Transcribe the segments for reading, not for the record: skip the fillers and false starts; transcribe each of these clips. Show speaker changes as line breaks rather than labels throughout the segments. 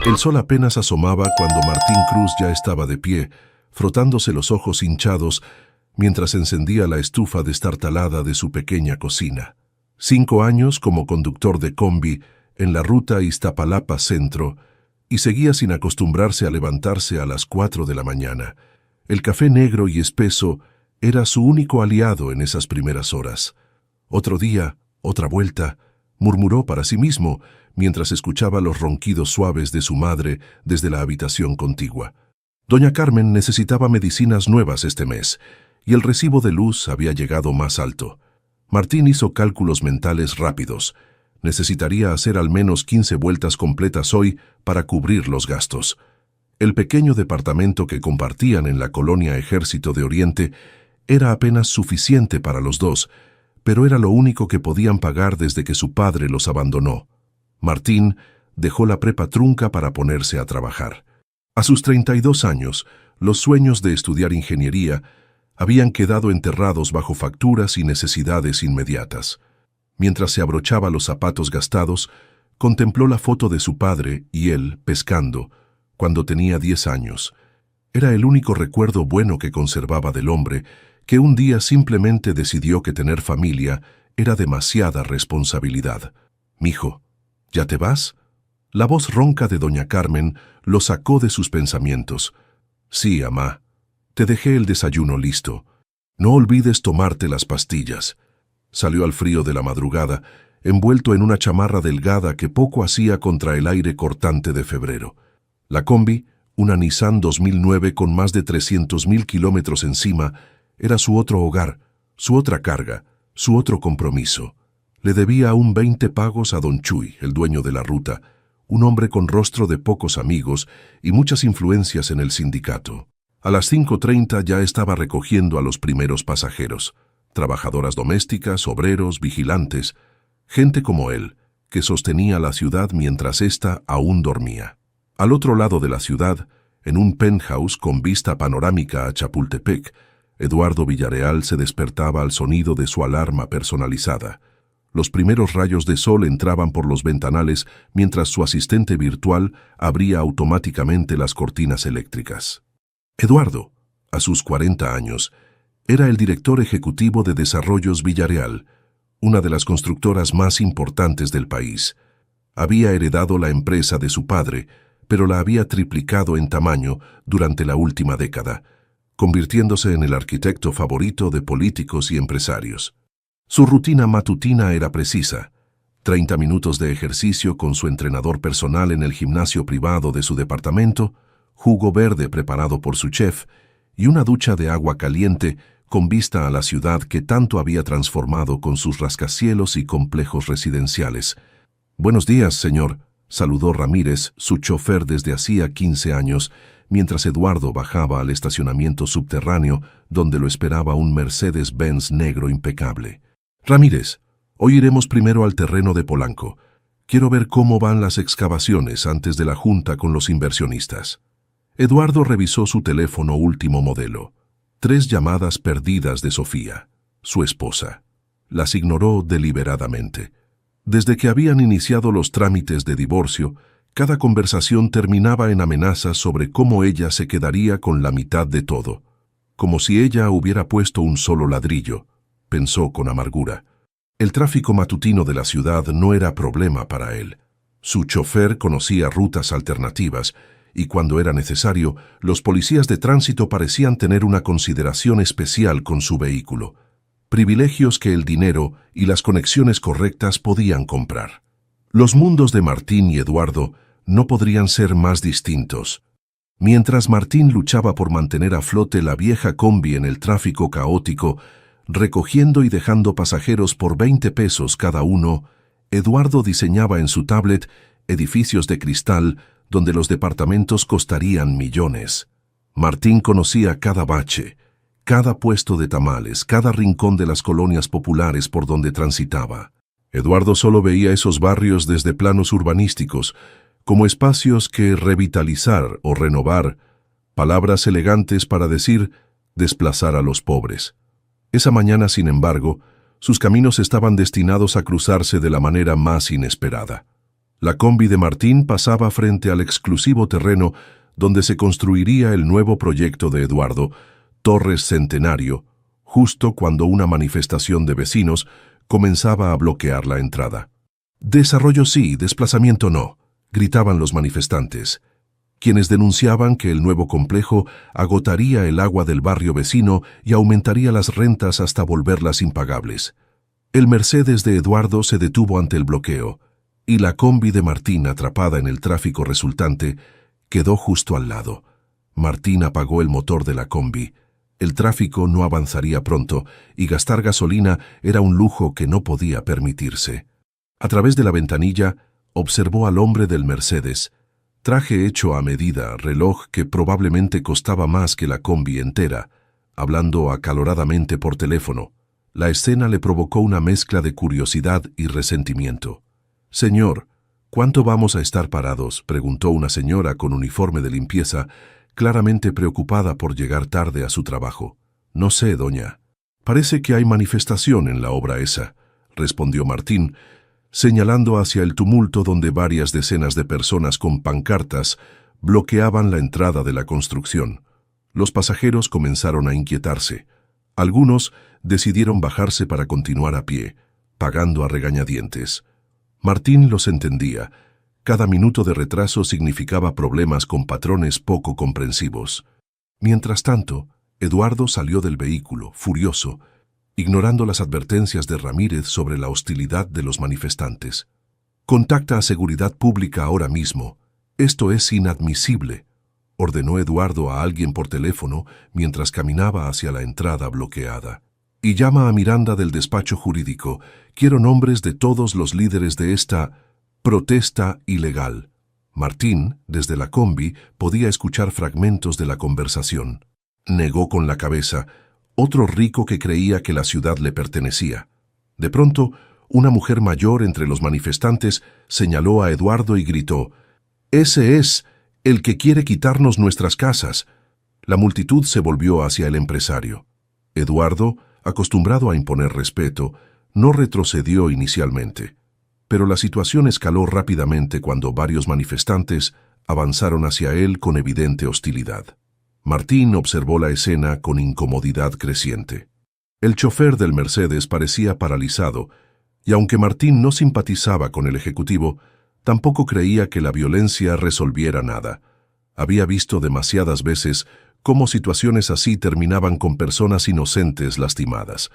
El sol apenas asomaba cuando Martín Cruz ya estaba de pie, frotándose los ojos hinchados mientras encendía la estufa destartalada de su pequeña cocina. 5 años como conductor de combi en la ruta Iztapalapa Centro y seguía sin acostumbrarse a levantarse a las 4 de la mañana. El café negro y espeso era su único aliado en esas primeras horas. Otro día, otra vuelta, murmuró para sí mismo mientras escuchaba los ronquidos suaves de su madre desde la habitación contigua. Doña Carmen necesitaba medicinas nuevas este mes, y el recibo de luz había llegado más alto. Martín hizo cálculos mentales rápidos. Necesitaría hacer al menos 15 vueltas completas hoy para cubrir los gastos. El pequeño departamento que compartían en la colonia Ejército de Oriente era apenas suficiente para los dos, pero era lo único que podían pagar desde que su padre los abandonó. Martín dejó la prepa trunca para ponerse a trabajar. A sus 32 años, los sueños de estudiar ingeniería habían quedado enterrados bajo facturas y necesidades inmediatas. Mientras se abrochaba los zapatos gastados, contempló la foto de su padre y él pescando cuando tenía 10 años. Era el único recuerdo bueno que conservaba del hombre, que un día simplemente decidió que tener familia era demasiada responsabilidad. «Mijo, ¿ya te vas?». La voz ronca de doña Carmen lo sacó de sus pensamientos. «Sí, amá. Te dejé el desayuno listo. No olvides tomarte las pastillas». Salió al frío de la madrugada, envuelto en una chamarra delgada que poco hacía contra el aire cortante de febrero. La combi, una Nissan 2009 con más de 300.000 kilómetros encima, era su otro hogar, su otra carga, su otro compromiso. Le debía aún 20 pagos a don Chuy, el dueño de la ruta, un hombre con rostro de pocos amigos y muchas influencias en el sindicato. A las 5:30 ya estaba recogiendo a los primeros pasajeros, trabajadoras domésticas, obreros, vigilantes, gente como él, que sostenía la ciudad mientras ésta aún dormía. Al otro lado de la ciudad, en un penthouse con vista panorámica a Chapultepec, Eduardo Villarreal se despertaba al sonido de su alarma personalizada. Los primeros rayos de sol entraban por los ventanales mientras su asistente virtual abría automáticamente las cortinas eléctricas. Eduardo, a sus 40 años, era el director ejecutivo de Desarrollos Villarreal, una de las constructoras más importantes del país. Había heredado la empresa de su padre, pero la había triplicado en tamaño durante la última década, convirtiéndose en el arquitecto favorito de políticos y empresarios. Su rutina matutina era precisa: 30 minutos de ejercicio con su entrenador personal en el gimnasio privado de su departamento, jugo verde preparado por su chef y una ducha de agua caliente con vista a la ciudad que tanto había transformado con sus rascacielos y complejos residenciales. «Buenos días, señor», saludó Ramírez, su chofer desde hacía 15 años, mientras Eduardo bajaba al estacionamiento subterráneo donde lo esperaba un Mercedes-Benz negro impecable. «Ramírez, hoy iremos primero al terreno de Polanco. Quiero ver cómo van las excavaciones antes de la junta con los inversionistas». Eduardo revisó su teléfono último modelo. 3 llamadas perdidas de Sofía, su esposa. Las ignoró deliberadamente. Desde que habían iniciado los trámites de divorcio, cada conversación terminaba en amenazas sobre cómo ella se quedaría con la mitad de todo. Como si ella hubiera puesto un solo ladrillo, pensó con amargura. El tráfico matutino de la ciudad no era problema para él. Su chofer conocía rutas alternativas, y cuando era necesario, los policías de tránsito parecían tener una consideración especial con su vehículo. Privilegios que el dinero y las conexiones correctas podían comprar. Los mundos de Martín y Eduardo no podrían ser más distintos. Mientras Martín luchaba por mantener a flote la vieja combi en el tráfico caótico, recogiendo y dejando pasajeros por 20 pesos cada uno, Eduardo diseñaba en su tablet edificios de cristal donde los departamentos costarían millones. Martín conocía cada bache, cada puesto de tamales, cada rincón de las colonias populares por donde transitaba. Eduardo solo veía esos barrios desde planos urbanísticos, como espacios que revitalizar o renovar, palabras elegantes para decir desplazar a los pobres. Esa mañana, sin embargo, sus caminos estaban destinados a cruzarse de la manera más inesperada. La combi de Martín pasaba frente al exclusivo terreno donde se construiría el nuevo proyecto de Eduardo, Torres Centenario, justo cuando una manifestación de vecinos comenzaba a bloquear la entrada. «Desarrollo sí, desplazamiento no», gritaban los manifestantes, quienes denunciaban que el nuevo complejo agotaría el agua del barrio vecino y aumentaría las rentas hasta volverlas impagables. El Mercedes de Eduardo se detuvo ante el bloqueo, y la combi de Martín, atrapada en el tráfico resultante, quedó justo al lado. Martín apagó el motor de la combi. El tráfico no avanzaría pronto, y gastar gasolina era un lujo que no podía permitirse. A través de la ventanilla, observó al hombre del Mercedes, traje hecho a medida, reloj que probablemente costaba más que la combi entera, hablando acaloradamente por teléfono. La escena le provocó una mezcla de curiosidad y resentimiento. «Señor, ¿cuánto vamos a estar parados?», preguntó una señora con uniforme de limpieza, claramente preocupada por llegar tarde a su trabajo. «No sé, doña. Parece que hay manifestación en la obra esa», respondió Martín, señalando hacia el tumulto donde varias decenas de personas con pancartas bloqueaban la entrada de la construcción. Los pasajeros comenzaron a inquietarse. Algunos decidieron bajarse para continuar a pie, pagando a regañadientes. Martín los entendía. Cada minuto de retraso significaba problemas con patrones poco comprensivos. Mientras tanto, Eduardo salió del vehículo, furioso, ignorando las advertencias de Ramírez sobre la hostilidad de los manifestantes. «Contacta a Seguridad Pública ahora mismo. Esto es inadmisible», ordenó Eduardo a alguien por teléfono mientras caminaba hacia la entrada bloqueada. «Y llama a Miranda del despacho jurídico. Quiero nombres de todos los líderes de esta protesta ilegal». Martín, desde la combi, podía escuchar fragmentos de la conversación. Negó con la cabeza, otro rico que creía que la ciudad le pertenecía. De pronto, una mujer mayor entre los manifestantes señaló a Eduardo y gritó: «¡Ese es el que quiere quitarnos nuestras casas!». La multitud se volvió hacia el empresario. Eduardo, acostumbrado a imponer respeto, no retrocedió inicialmente, pero la situación escaló rápidamente cuando varios manifestantes avanzaron hacia él con evidente hostilidad. Martín observó la escena con incomodidad creciente. El chofer del Mercedes parecía paralizado, y aunque Martín no simpatizaba con el ejecutivo, tampoco creía que la violencia resolviera nada. Había visto demasiadas veces cómo situaciones así terminaban con personas inocentes lastimadas.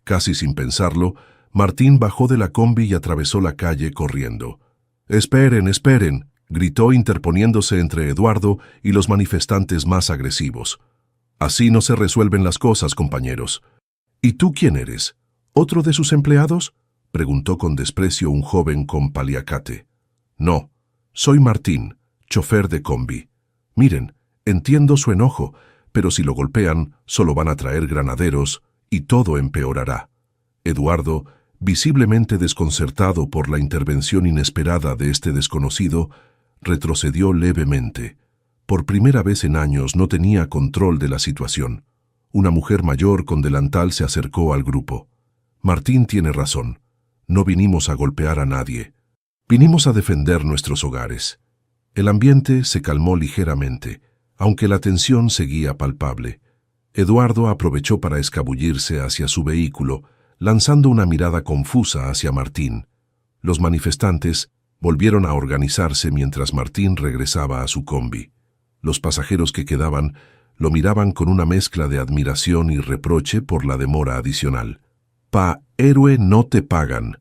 Casi sin pensarlo, Martín bajó de la combi y atravesó la calle corriendo. «¡Esperen, esperen!», gritó interponiéndose entre Eduardo y los manifestantes más agresivos. «Así no se resuelven las cosas, compañeros». «¿Y tú quién eres? ¿Otro de sus empleados?», preguntó con desprecio un joven con paliacate. «No, soy Martín, chofer de combi. Miren, entiendo su enojo, pero si lo golpean, solo van a traer granaderos y todo empeorará». Eduardo, visiblemente desconcertado por la intervención inesperada de este desconocido, retrocedió levemente. Por primera vez en años no tenía control de la situación. Una mujer mayor con delantal se acercó al grupo. «Martín tiene razón. No vinimos a golpear a nadie. Vinimos a defender nuestros hogares». El ambiente se calmó ligeramente, aunque la tensión seguía palpable. Eduardo aprovechó para escabullirse hacia su vehículo, lanzando una mirada confusa hacia Martín. Los manifestantes volvieron a organizarse mientras Martín regresaba a su combi. Los pasajeros que quedaban lo miraban con una mezcla de admiración y reproche por la demora adicional. «Héroe, no te pagan»,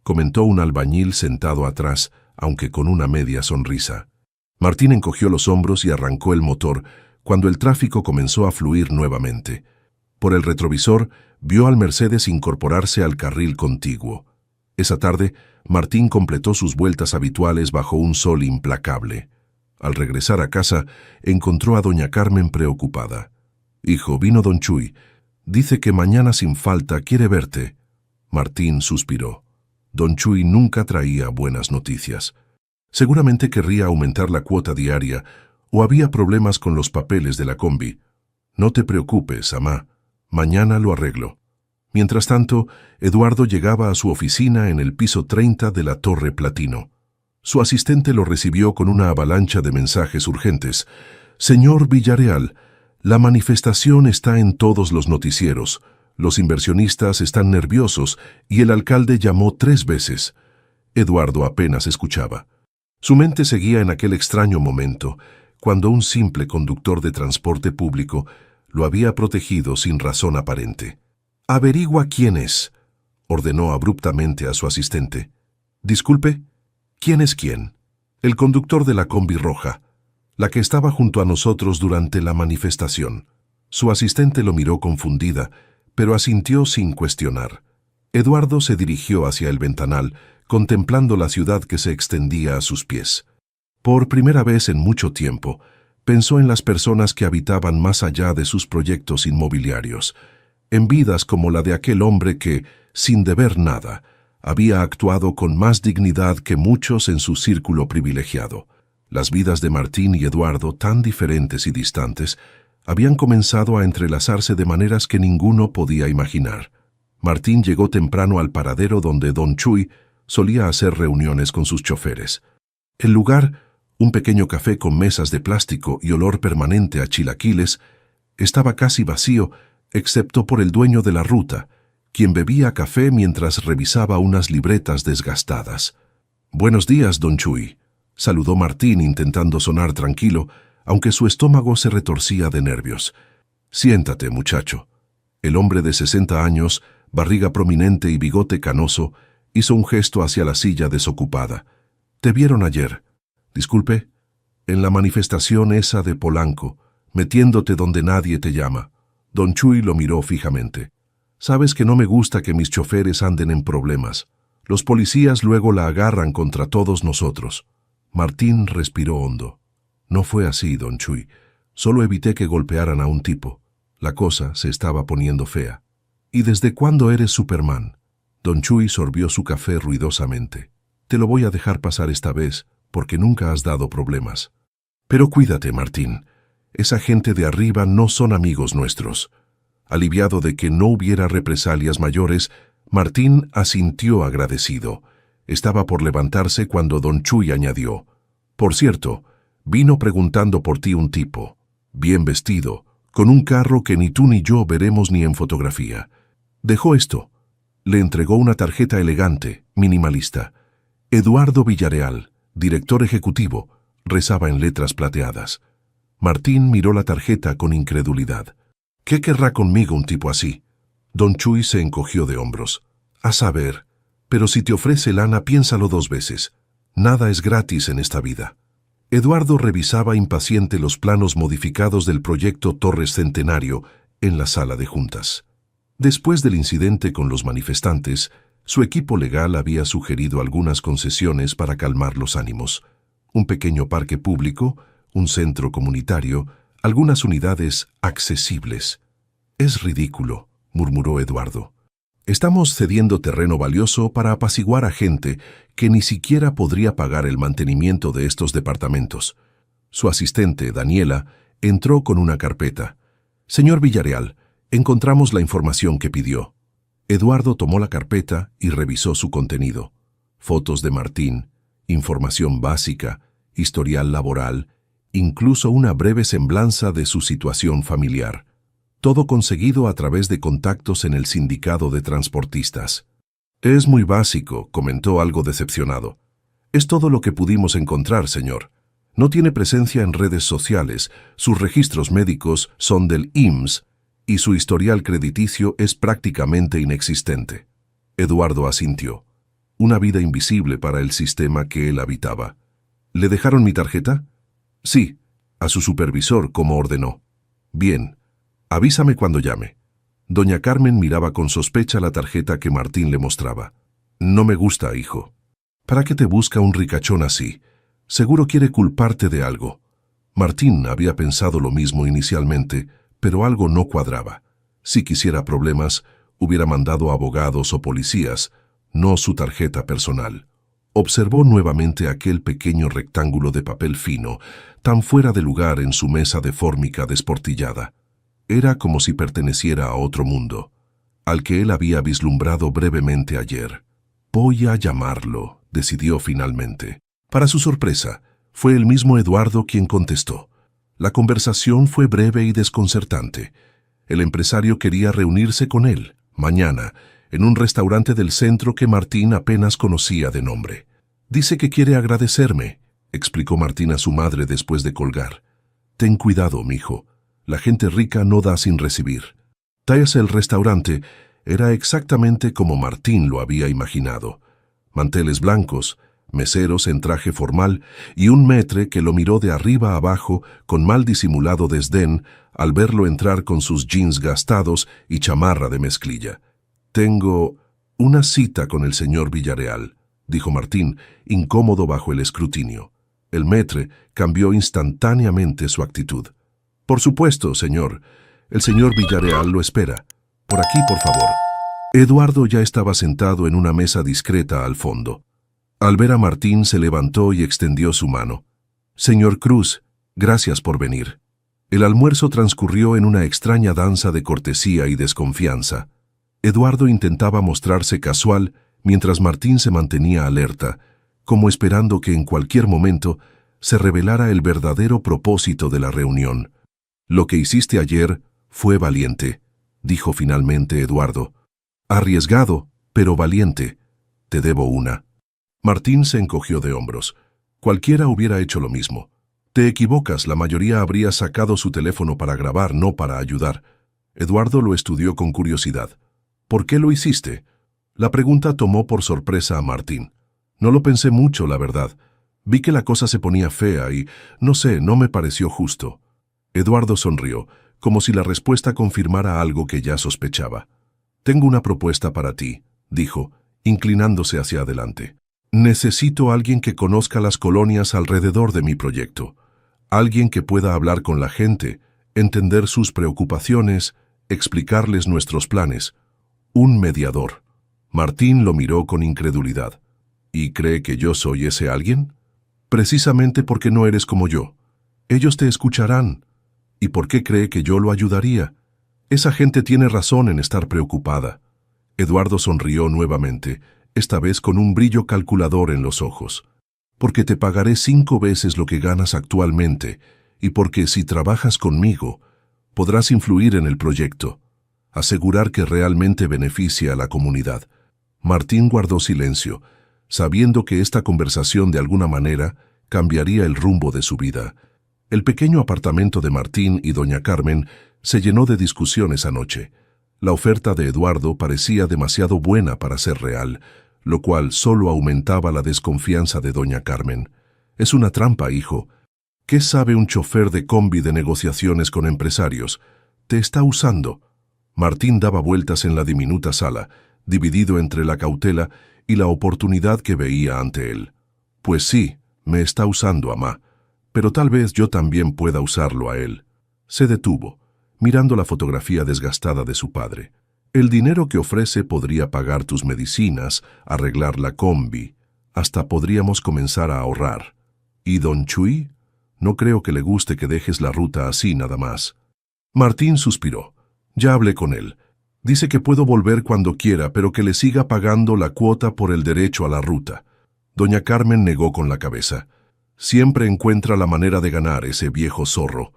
comentó un albañil sentado atrás, aunque con una media sonrisa. Martín encogió los hombros y arrancó el motor cuando el tráfico comenzó a fluir nuevamente. Por el retrovisor, vio al Mercedes incorporarse al carril contiguo. Esa tarde, Martín completó sus vueltas habituales bajo un sol implacable. Al regresar a casa, encontró a doña Carmen preocupada. «Hijo, vino don Chuy. Dice que mañana sin falta quiere verte». Martín suspiró. Don Chuy nunca traía buenas noticias. Seguramente querría aumentar la cuota diaria o había problemas con los papeles de la combi. «No te preocupes, amá. Mañana lo arreglo». Mientras tanto, Eduardo llegaba a su oficina en el piso 30 de la Torre Platino. Su asistente lo recibió con una avalancha de mensajes urgentes. Señor Villarreal, la manifestación está en todos los noticieros. Los inversionistas están nerviosos y el alcalde llamó 3 veces. Eduardo apenas escuchaba. Su mente seguía en aquel extraño momento, cuando un simple conductor de transporte público lo había protegido sin razón aparente. «Averigua quién es», ordenó abruptamente a su asistente. «Disculpe, ¿quién es quién?» «El conductor de la combi roja, la que estaba junto a nosotros durante la manifestación». Su asistente lo miró confundida, pero asintió sin cuestionar. Eduardo se dirigió hacia el ventanal, contemplando la ciudad que se extendía a sus pies. Por primera vez en mucho tiempo, pensó en las personas que habitaban más allá de sus proyectos inmobiliarios, en vidas como la de aquel hombre que, sin deber nada, había actuado con más dignidad que muchos en su círculo privilegiado. Las vidas de Martín y Eduardo, tan diferentes y distantes, habían comenzado a entrelazarse de maneras que ninguno podía imaginar. Martín llegó temprano al paradero donde Don Chuy solía hacer reuniones con sus choferes. El lugar, un pequeño café con mesas de plástico y olor permanente a chilaquiles, estaba casi vacío, excepto por el dueño de la ruta, quien bebía café mientras revisaba unas libretas desgastadas. «Buenos días, Don Chuy», saludó Martín intentando sonar tranquilo, aunque su estómago se retorcía de nervios. «Siéntate, muchacho». El hombre de 60 años, barriga prominente y bigote canoso, hizo un gesto hacia la silla desocupada. «Te vieron ayer. Disculpe, en la manifestación esa de Polanco, metiéndote donde nadie te llama». Don Chuy lo miró fijamente. «Sabes que no me gusta que mis choferes anden en problemas. Los policías luego la agarran contra todos nosotros». Martín respiró hondo. «No fue así, Don Chuy. Solo evité que golpearan a un tipo. La cosa se estaba poniendo fea». «¿Y desde cuándo eres Superman?» Don Chuy sorbió su café ruidosamente. «Te lo voy a dejar pasar esta vez, porque nunca has dado problemas. Pero cuídate, Martín. Esa gente de arriba no son amigos nuestros». Aliviado de que no hubiera represalias mayores, Martín asintió agradecido. Estaba por levantarse cuando Don Chuy añadió: «Por cierto, vino preguntando por ti un tipo, bien vestido, con un carro que ni tú ni yo veremos ni en fotografía. Dejó esto». Le entregó una tarjeta elegante, minimalista. «Eduardo Villarreal, director ejecutivo», rezaba en letras plateadas. Martín miró la tarjeta con incredulidad. «¿Qué querrá conmigo un tipo así?» Don Chuy se encogió de hombros. «A saber, pero si te ofrece lana, piénsalo 2 veces. Nada es gratis en esta vida». Eduardo revisaba impaciente los planos modificados del proyecto Torres Centenario en la sala de juntas. Después del incidente con los manifestantes, su equipo legal había sugerido algunas concesiones para calmar los ánimos. Un pequeño parque público, un centro comunitario, algunas unidades accesibles. «Es ridículo», murmuró Eduardo. «Estamos cediendo terreno valioso para apaciguar a gente que ni siquiera podría pagar el mantenimiento de estos departamentos». Su asistente, Daniela, entró con una carpeta. «Señor Villarreal, encontramos la información que pidió». Eduardo tomó la carpeta y revisó su contenido. Fotos de Martín, información básica, historial laboral, incluso una breve semblanza de su situación familiar. Todo conseguido a través de contactos en el sindicato de transportistas. «Es muy básico», comentó algo decepcionado. «Es todo lo que pudimos encontrar, señor. No tiene presencia en redes sociales, sus registros médicos son del IMSS y su historial crediticio es prácticamente inexistente». Eduardo asintió. Una vida invisible para el sistema que él habitaba. «¿Le dejaron mi tarjeta?» «Sí, a su supervisor, como ordenó». «Bien, avísame cuando llame». Doña Carmen miraba con sospecha la tarjeta que Martín le mostraba. «No me gusta, hijo». «¿Para qué te busca un ricachón así? Seguro quiere culparte de algo». Martín había pensado lo mismo inicialmente, pero algo no cuadraba. Si quisiera problemas, hubiera mandado abogados o policías, no su tarjeta personal. Observó nuevamente aquel pequeño rectángulo de papel fino, tan fuera de lugar en su mesa de fórmica desportillada. Era como si perteneciera a otro mundo, al que él había vislumbrado brevemente ayer. «Voy a llamarlo», decidió finalmente. Para su sorpresa, fue el mismo Eduardo quien contestó. La conversación fue breve y desconcertante. El empresario quería reunirse con él, mañana, en un restaurante del centro que Martín apenas conocía de nombre. «Dice que quiere agradecerme», explicó Martín a su madre después de colgar. «Ten cuidado, mijo. La gente rica no da sin recibir». Tallas el restaurante era exactamente como Martín lo había imaginado. Manteles blancos, meseros en traje formal y un maître que lo miró de arriba a abajo con mal disimulado desdén al verlo entrar con sus jeans gastados y chamarra de mezclilla. «Tengo una cita con el señor Villarreal», dijo Martín, incómodo bajo el escrutinio. El maître cambió instantáneamente su actitud. «Por supuesto, señor. El señor Villarreal lo espera. Por aquí, por favor». Eduardo ya estaba sentado en una mesa discreta al fondo. Al ver a Martín se levantó y extendió su mano. «Señor Cruz, gracias por venir». El almuerzo transcurrió en una extraña danza de cortesía y desconfianza. Eduardo intentaba mostrarse casual mientras Martín se mantenía alerta, como esperando que en cualquier momento se revelara el verdadero propósito de la reunión. «Lo que hiciste ayer fue valiente», dijo finalmente Eduardo. «Arriesgado, pero valiente. Te debo una». Martín se encogió de hombros. Cualquiera hubiera hecho lo mismo. «Te equivocas, la mayoría habría sacado su teléfono para grabar, no para ayudar». Eduardo lo estudió con curiosidad. «¿Por qué lo hiciste?» La pregunta tomó por sorpresa a Martín. «No lo pensé mucho, la verdad. Vi que la cosa se ponía fea y, no sé, no me pareció justo». Eduardo sonrió, como si la respuesta confirmara algo que ya sospechaba. «Tengo una propuesta para ti», dijo, inclinándose hacia adelante. «Necesito a alguien que conozca las colonias alrededor de mi proyecto. Alguien que pueda hablar con la gente, entender sus preocupaciones, explicarles nuestros planes. Un mediador». Martín lo miró con incredulidad. «¿Y cree que yo soy ese alguien?» «Precisamente porque no eres como yo. Ellos te escucharán. ¿Y por qué cree que yo lo ayudaría? Esa gente tiene razón en estar preocupada». Eduardo sonrió nuevamente, esta vez con un brillo calculador en los ojos. «Porque te pagaré 5 veces lo que ganas actualmente, y porque si trabajas conmigo, podrás influir en el proyecto, asegurar que realmente beneficie a la comunidad». Martín guardó silencio, sabiendo que esta conversación de alguna manera cambiaría el rumbo de su vida. El pequeño apartamento de Martín y doña Carmen se llenó de discusión esa noche. La oferta de Eduardo parecía demasiado buena para ser real, lo cual solo aumentaba la desconfianza de doña Carmen. «Es una trampa, hijo. ¿Qué sabe un chofer de combi de negociaciones con empresarios? Te está usando». Martín daba vueltas en la diminuta sala, dividido entre la cautela y la oportunidad que veía ante él. «Pues sí, me está usando, amá. Pero tal vez yo también pueda usarlo a él». Se detuvo, mirando la fotografía desgastada de su padre. «El dinero que ofrece podría pagar tus medicinas, arreglar la combi. Hasta podríamos comenzar a ahorrar. ¿Y don Chuy? No creo que le guste que dejes la ruta así nada más». Martín suspiró. «Ya hablé con él. Dice que puedo volver cuando quiera, pero que le siga pagando la cuota por el derecho a la ruta». Doña Carmen negó con la cabeza. «Siempre encuentra la manera de ganar ese viejo zorro».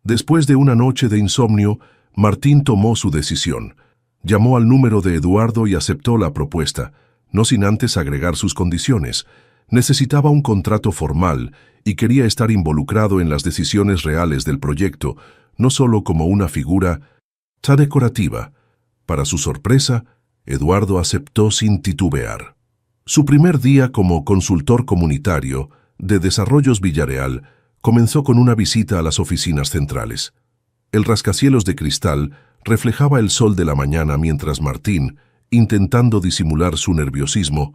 Después de una noche de insomnio, Martín tomó su decisión. Llamó al número de Eduardo y aceptó la propuesta, no sin antes agregar sus condiciones. Necesitaba un contrato formal y quería estar involucrado en las decisiones reales del proyecto, no solo como una figura tan decorativa. Para su sorpresa, Eduardo aceptó sin titubear. Su primer día como consultor comunitario de Desarrollos Villarreal comenzó con una visita a las oficinas centrales. El rascacielos de cristal reflejaba el sol de la mañana mientras Martín, intentando disimular su nerviosismo,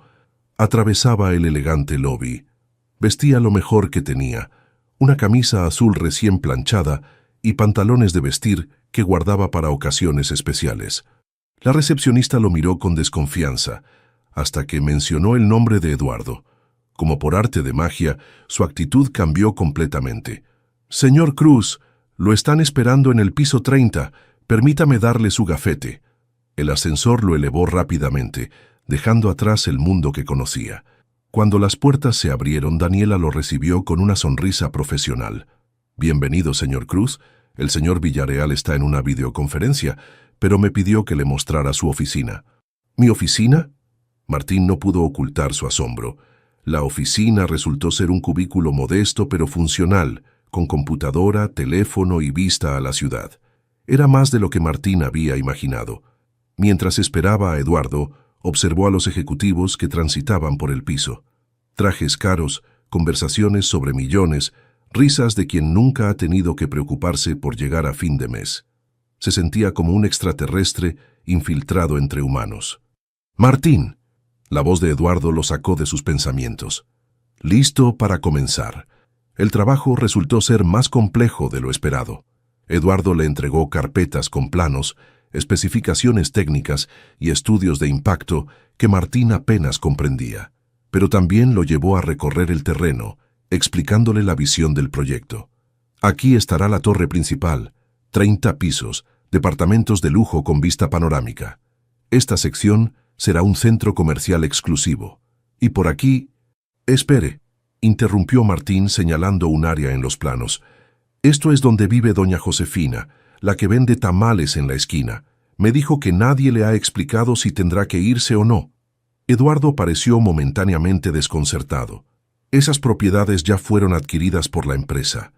atravesaba el elegante lobby. Vestía lo mejor que tenía, una camisa azul recién planchada y pantalones de vestir que guardaba para ocasiones especiales. La recepcionista lo miró con desconfianza, hasta que mencionó el nombre de Eduardo. Como por arte de magia, su actitud cambió completamente. «Señor Cruz, lo están esperando en el piso 30. Permítame darle su gafete». El ascensor lo elevó rápidamente, dejando atrás el mundo que conocía. Cuando las puertas se abrieron, Daniela lo recibió con una sonrisa profesional. «Bienvenido, señor Cruz. El señor Villarreal está en una videoconferencia, pero me pidió que le mostrara su oficina». «¿Mi oficina?». Martín no pudo ocultar su asombro. La oficina resultó ser un cubículo modesto pero funcional, con computadora, teléfono y vista a la ciudad. Era más de lo que Martín había imaginado. Mientras esperaba a Eduardo, observó a los ejecutivos que transitaban por el piso. Trajes caros, conversaciones sobre millones, risas de quien nunca ha tenido que preocuparse por llegar a fin de mes. Se sentía como un extraterrestre infiltrado entre humanos. «Martín», la voz de Eduardo lo sacó de sus pensamientos. «Listo para comenzar». El trabajo resultó ser más complejo de lo esperado. Eduardo le entregó carpetas con planos, especificaciones técnicas y estudios de impacto que Martín apenas comprendía, pero también lo llevó a recorrer el terreno, explicándole la visión del proyecto. «Aquí estará la torre principal, 30 pisos, departamentos de lujo con vista panorámica. Esta sección será un centro comercial exclusivo. Y por aquí...». «Espere», interrumpió Martín señalando un área en los planos. «Esto es donde vive doña Josefina, la que vende tamales en la esquina. Me dijo que nadie le ha explicado si tendrá que irse o no». Eduardo pareció momentáneamente desconcertado. Esas propiedades ya fueron adquiridas por la empresa.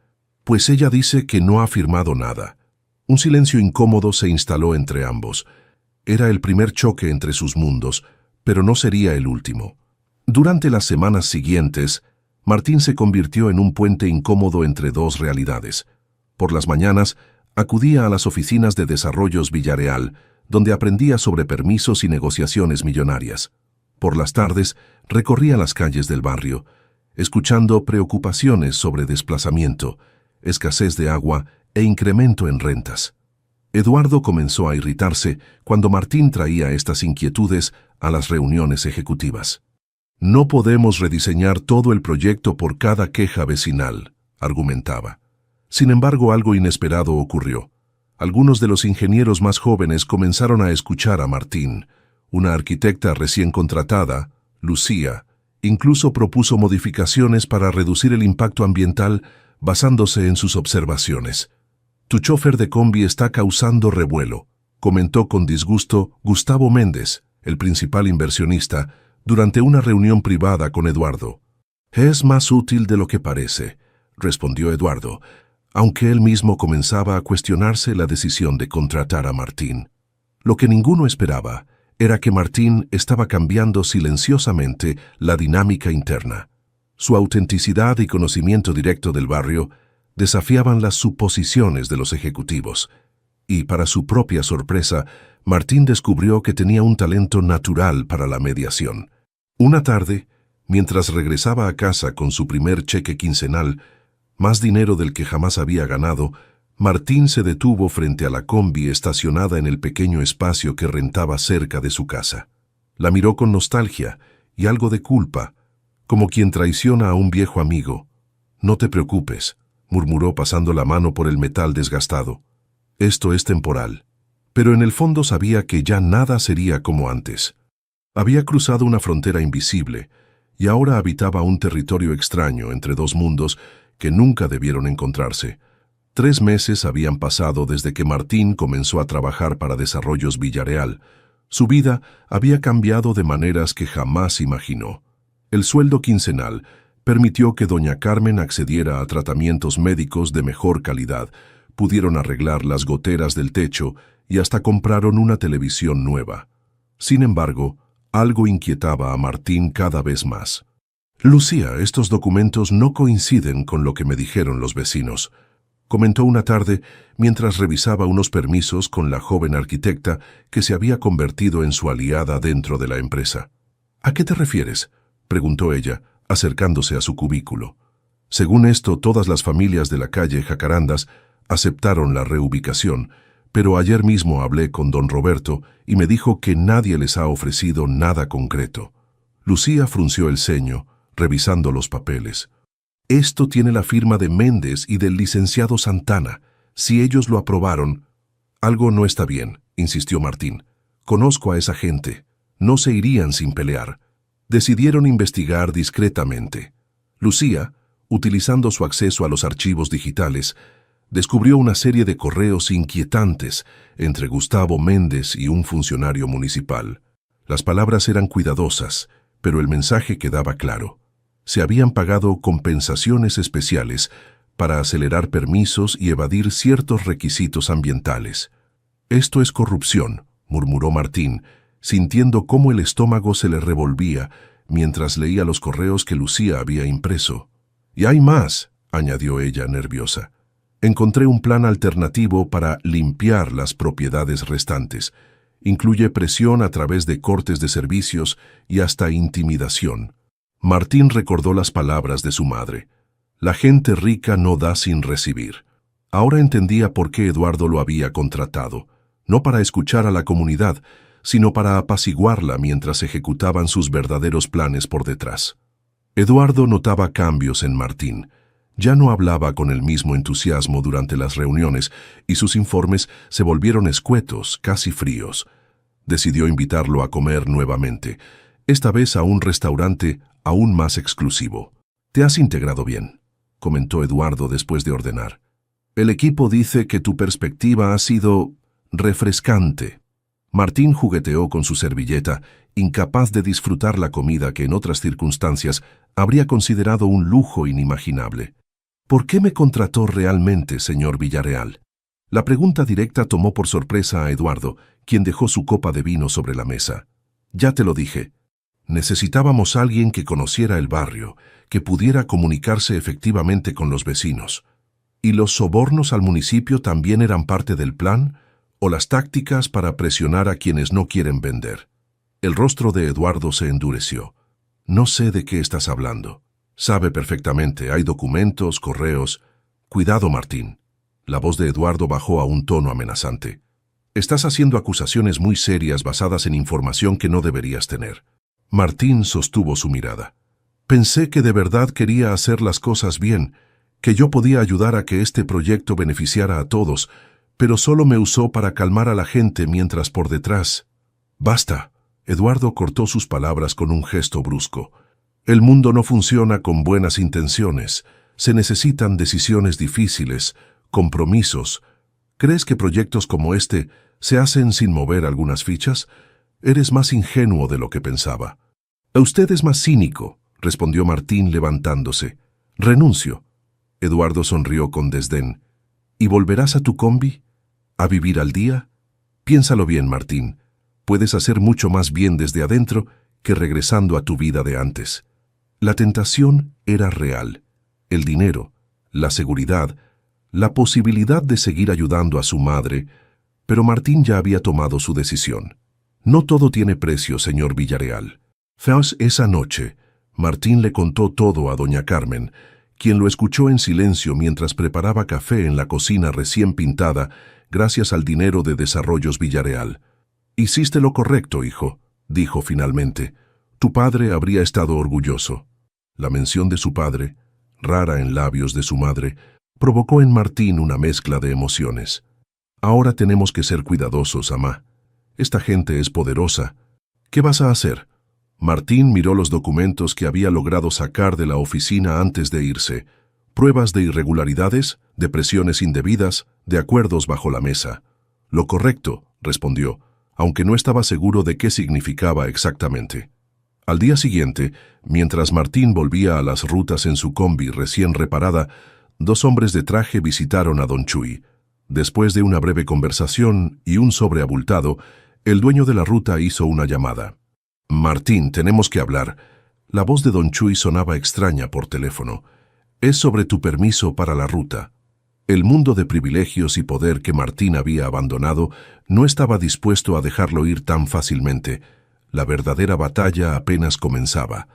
Pues ella dice que no ha firmado nada. Un silencio incómodo se instaló entre ambos. Era el primer choque entre sus mundos, pero no sería el último. Durante las semanas siguientes, Martín se convirtió en un puente incómodo entre dos realidades. Por las mañanas, acudía a las oficinas de Desarrollos Villarreal, donde aprendía sobre permisos y negociaciones millonarias. Por las tardes, recorría las calles del barrio, escuchando preocupaciones sobre desplazamiento, escasez de agua e incremento en rentas. Eduardo comenzó a irritarse cuando Martín traía estas inquietudes a las reuniones ejecutivas. «No podemos rediseñar todo el proyecto por cada queja vecinal», argumentaba. Sin embargo, algo inesperado ocurrió. Algunos de los ingenieros más jóvenes comenzaron a escuchar a Martín. Una arquitecta recién contratada, Lucía, incluso propuso modificaciones para reducir el impacto ambiental basándose en sus observaciones. «Tu chofer de combi está causando revuelo», comentó con disgusto Gustavo Méndez, el principal inversionista, durante una reunión privada con Eduardo. «Es más útil de lo que parece», respondió Eduardo, aunque él mismo comenzaba a cuestionarse la decisión de contratar a Martín. Lo que ninguno esperaba era que Martín estaba cambiando silenciosamente la dinámica interna. Su autenticidad y conocimiento directo del barrio desafiaban las suposiciones de los ejecutivos. Y, para su propia sorpresa, Martín descubrió que tenía un talento natural para la mediación. Una tarde, mientras regresaba a casa con su primer cheque quincenal, más dinero del que jamás había ganado, Martín se detuvo frente a la combi estacionada en el pequeño espacio que rentaba cerca de su casa. La miró con nostalgia y algo de culpa, como quien traiciona a un viejo amigo. «No te preocupes», murmuró pasando la mano por el metal desgastado. «Esto es temporal». Pero en el fondo sabía que ya nada sería como antes. Había cruzado una frontera invisible y ahora habitaba un territorio extraño entre dos mundos que nunca debieron encontrarse. 3 meses habían pasado desde que Martín comenzó a trabajar para Desarrollos Villarreal. Su vida había cambiado de maneras que jamás imaginó. El sueldo quincenal permitió que doña Carmen accediera a tratamientos médicos de mejor calidad, pudieron arreglar las goteras del techo y hasta compraron una televisión nueva. Sin embargo, algo inquietaba a Martín cada vez más. «Lucía, estos documentos no coinciden con lo que me dijeron los vecinos», comentó una tarde mientras revisaba unos permisos con la joven arquitecta que se había convertido en su aliada dentro de la empresa. «¿A qué te refieres?», preguntó ella, acercándose a su cubículo. Según esto, todas las familias de la calle Jacarandas aceptaron la reubicación, pero ayer mismo hablé con don Roberto y me dijo que nadie les ha ofrecido nada concreto. Lucía frunció el ceño, revisando los papeles. «Esto tiene la firma de Méndez y del licenciado Santana. Si ellos lo aprobaron...». «Algo no está bien», insistió Martín. «Conozco a esa gente. No se irían sin pelear». Decidieron investigar discretamente. Lucía, utilizando su acceso a los archivos digitales, descubrió una serie de correos inquietantes entre Gustavo Méndez y un funcionario municipal. Las palabras eran cuidadosas, pero el mensaje quedaba claro. Se habían pagado compensaciones especiales para acelerar permisos y evadir ciertos requisitos ambientales. «Esto es corrupción», murmuró Martín, sintiendo cómo el estómago se le revolvía mientras leía los correos que Lucía había impreso. «Y hay más», añadió ella nerviosa. «Encontré un plan alternativo para limpiar las propiedades restantes. Incluye presión a través de cortes de servicios y hasta intimidación». Martín recordó las palabras de su madre. La gente rica no da sin recibir. Ahora entendía por qué Eduardo lo había contratado, no para escuchar a la comunidad, sino para apaciguarla mientras ejecutaban sus verdaderos planes por detrás. Eduardo notaba cambios en Martín. Ya no hablaba con el mismo entusiasmo durante las reuniones y sus informes se volvieron escuetos, casi fríos. Decidió invitarlo a comer nuevamente, esta vez a un restaurante aún más exclusivo. «Te has integrado bien», comentó Eduardo después de ordenar. «El equipo dice que tu perspectiva ha sido refrescante». Martín jugueteó con su servilleta, incapaz de disfrutar la comida que en otras circunstancias habría considerado un lujo inimaginable. «¿Por qué me contrató realmente, señor Villarreal?». La pregunta directa tomó por sorpresa a Eduardo, quien dejó su copa de vino sobre la mesa. «Ya te lo dije. Necesitábamos a alguien que conociera el barrio, que pudiera comunicarse efectivamente con los vecinos. ¿Y los sobornos al municipio también eran parte del plan? ¿O las tácticas para presionar a quienes no quieren vender?». El rostro de Eduardo se endureció. «No sé de qué estás hablando». «Sabe perfectamente, hay documentos, correos». «Cuidado, Martín». La voz de Eduardo bajó a un tono amenazante. «Estás haciendo acusaciones muy serias basadas en información que no deberías tener». Martín sostuvo su mirada. «Pensé que de verdad quería hacer las cosas bien, que yo podía ayudar a que este proyecto beneficiara a todos, pero solo me usó para calmar a la gente mientras por detrás». «Basta». Eduardo cortó sus palabras con un gesto brusco. «El mundo no funciona con buenas intenciones. Se necesitan decisiones difíciles, compromisos. ¿Crees que proyectos como este se hacen sin mover algunas fichas? Eres más ingenuo de lo que pensaba». «Usted es más cínico», respondió Martín levantándose. «Renuncio». Eduardo sonrió con desdén. «¿Y volverás a tu combi? ¿A vivir al día? Piénsalo bien, Martín. Puedes hacer mucho más bien desde adentro que regresando a tu vida de antes». La tentación era real. El dinero, la seguridad, la posibilidad de seguir ayudando a su madre, pero Martín ya había tomado su decisión. «No todo tiene precio, señor Villarreal». Esa noche, Martín le contó todo a doña Carmen, quien lo escuchó en silencio mientras preparaba café en la cocina recién pintada gracias al dinero de Desarrollos Villarreal. «Hiciste lo correcto, hijo», dijo finalmente. «Tu padre habría estado orgulloso». La mención de su padre, rara en labios de su madre, provocó en Martín una mezcla de emociones. «Ahora tenemos que ser cuidadosos, amá. Esta gente es poderosa. ¿Qué vas a hacer?». Martín miró los documentos que había logrado sacar de la oficina antes de irse. Pruebas de irregularidades, de presiones indebidas, de acuerdos bajo la mesa. «Lo correcto», respondió, aunque no estaba seguro de qué significaba exactamente. Al día siguiente, mientras Martín volvía a las rutas en su combi recién reparada, dos hombres de traje visitaron a don Chuy. Después de una breve conversación y un sobre abultado, el dueño de la ruta hizo una llamada. «Martín, tenemos que hablar». La voz de don Chuy sonaba extraña por teléfono. «Es sobre tu permiso para la ruta». El mundo de privilegios y poder que Martín había abandonado no estaba dispuesto a dejarlo ir tan fácilmente. La verdadera batalla apenas comenzaba.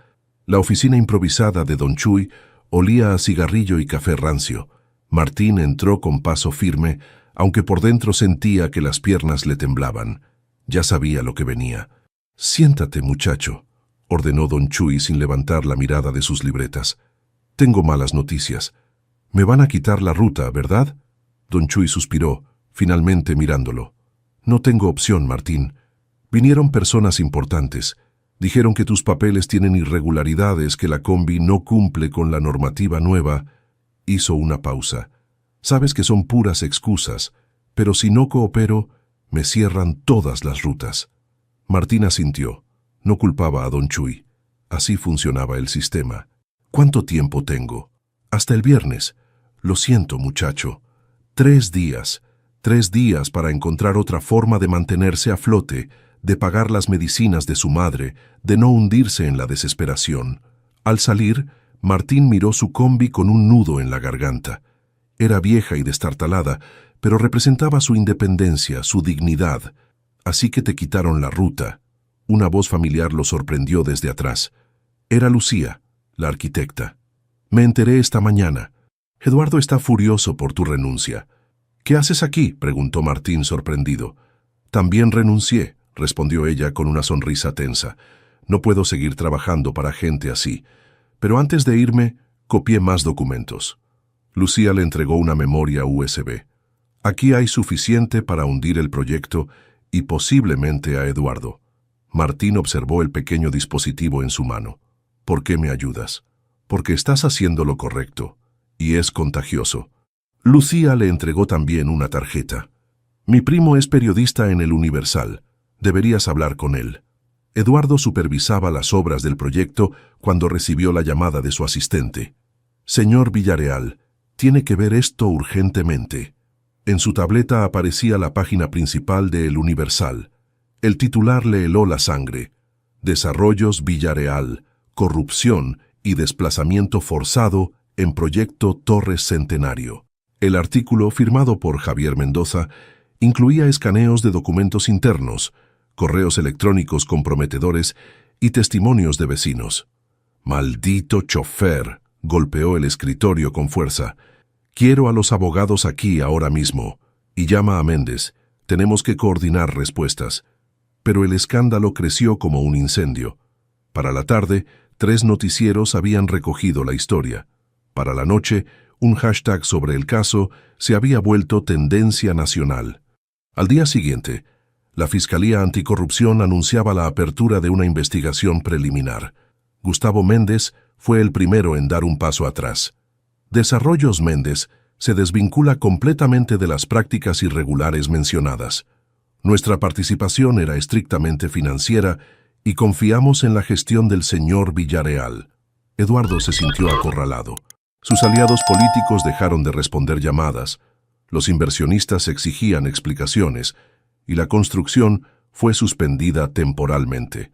La oficina improvisada de don Chuy olía a cigarrillo y café rancio. Martín entró con paso firme, aunque por dentro sentía que las piernas le temblaban. Ya sabía lo que venía. «Siéntate, muchacho», ordenó don Chuy sin levantar la mirada de sus libretas. «Tengo malas noticias. Me van a quitar la ruta, ¿verdad?». Don Chuy suspiró, finalmente mirándolo. «No tengo opción, Martín. Vinieron personas importantes. Dijeron que tus papeles tienen irregularidades, que la combi no cumple con la normativa nueva. Hizo una pausa. Sabes que son puras excusas, pero si no coopero, me cierran todas las rutas. Martín asintió. No culpaba a don Chuy. Así funcionaba el sistema. ¿Cuánto tiempo tengo? Hasta el viernes. Lo siento, muchacho. 3 días. 3 días para encontrar otra forma de mantenerse a flote, de pagar las medicinas de su madre, de no hundirse en la desesperación. Al salir, Martín miró su combi con un nudo en la garganta. Era vieja y destartalada, pero representaba su independencia, su dignidad. Así que te quitaron la ruta. Una voz familiar lo sorprendió desde atrás. Era Lucía, la arquitecta. Me enteré esta mañana. Eduardo está furioso por tu renuncia. ¿Qué haces aquí?, preguntó Martín sorprendido. También renuncié, respondió ella con una sonrisa tensa. No puedo seguir trabajando para gente así. Pero antes de irme, copié más documentos. Lucía le entregó una memoria USB. Aquí hay suficiente para hundir el proyecto y posiblemente a Eduardo. Martín observó el pequeño dispositivo en su mano. ¿Por qué me ayudas? Porque estás haciendo lo correcto. Y es contagioso. Lucía le entregó también una tarjeta. Mi primo es periodista en El Universal. Deberías hablar con él. Eduardo supervisaba las obras del proyecto cuando recibió la llamada de su asistente. Señor Villarreal, tiene que ver esto urgentemente. En su tableta aparecía la página principal de El Universal. El titular le heló la sangre. Desarrollos Villarreal, corrupción y desplazamiento forzado en proyecto Torres Centenario. El artículo, firmado por Javier Mendoza, incluía escaneos de documentos internos, correos electrónicos comprometedores y testimonios de vecinos. «Maldito chofer», golpeó el escritorio con fuerza. «Quiero a los abogados aquí ahora mismo». Y llama a Méndez. Tenemos que coordinar respuestas. Pero el escándalo creció como un incendio. Para la tarde, 3 noticieros habían recogido la historia. Para la noche, un hashtag sobre el caso se había vuelto tendencia nacional. Al día siguiente, la Fiscalía Anticorrupción anunciaba la apertura de una investigación preliminar. Gustavo Méndez fue el primero en dar un paso atrás. Desarrollos Méndez se desvincula completamente de las prácticas irregulares mencionadas. Nuestra participación era estrictamente financiera y confiamos en la gestión del señor Villarreal. Eduardo se sintió acorralado. Sus aliados políticos dejaron de responder llamadas. Los inversionistas exigían explicaciones y la construcción fue suspendida temporalmente.